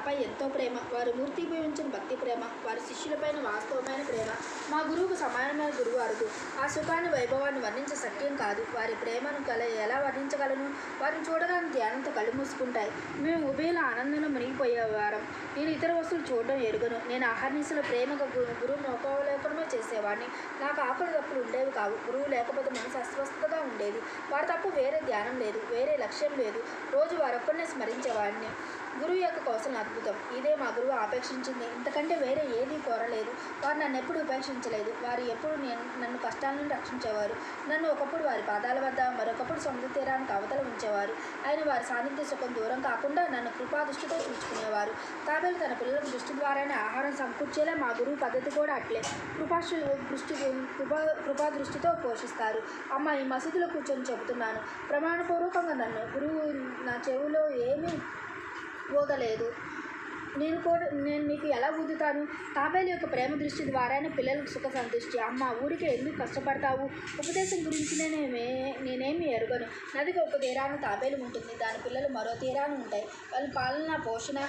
నాపై ఎంతో ప్రేమ, వారు మూర్తీభవించిన భక్తి ప్రేమ, వారి శిష్యులపైన వాస్తవమైన ప్రేమ. మా గురువుకు సమానమైన గురువు అరుదు. ఆ సుఖాన్ని వైభవాన్ని వర్ణించ సత్యం కాదు. వారి ప్రేమను ఎలా వర్ణించగలను? వారిని చూడగానే ధ్యానంతో కళ్ళు మూసుకుంటాయి. మేము ఉభయల ఆనందంలో మునిగిపోయేవారం. నేను ఇతర వస్తువులు చూడడం ఎరుగను. నేను అహర్నిశలో ప్రేమగా గురువు నోపవలేకనమే చేసేవాడిని. నాకు ఆకులు తప్పులు ఉండేవి కావు. గురువు లేకపోతే మనసు అస్వస్థతగా ఉండేది. వారి తప్ప వేరే ధ్యానం లేదు, వేరే లక్ష్యం లేదు. రోజు వారొక్కరినే స్మరించేవాడిని. గురువు యొక్క కౌశలం అద్భుతం. ఇదే మా గురువు ఆపేక్షించింది. ఇంతకంటే వేరే ఏదీ కోరలేదు. వారు నన్ను ఎప్పుడు ఉపేక్షించలేదు. వారు ఎప్పుడు నన్ను కష్టాల నుండి రక్షించేవారు. నన్ను ఒకప్పుడు వారి పాదాల వద్ద, మరొకప్పుడు సముద్ర తీరానికి అవతల ఉంచేవారు. ఆయన వారి సాన్నిధ్య సుఖం దూరం కాకుండా నన్ను కృపాదృష్టితో చూసుకునేవారు. తాబేలు తన పిల్లలకు దృష్టి ద్వారానే ఆహారం సమకూర్చేలా మా గురువు పద్ధతి కూడా అట్లే కృపాదృష్టితో పోషిస్తారు. అమ్మ, ఈ మసీదులో కూర్చొని చెబుతున్నాను ప్రమాణపూర్వకంగా. నన్ను గురువు నా చెవిలో ఏమీ ఊదలేదు. నేను మీకు ఎలా ఊదుతాను? తాబేలు యొక్క ప్రేమ దృష్టి ద్వారానే పిల్లలకు సుఖ సంతృష్టి. అమ్మ, ఊరికే ఎందుకు కష్టపడతావు? ఉపదేశం గురించి నేనేమి ఎరుగను. నదికి ఒక తీరాన తాబేలు ఉంటుంది, దాని పిల్లలు మరో తీరాన ఉంటాయి. వాళ్ళ పాలన, పోషణ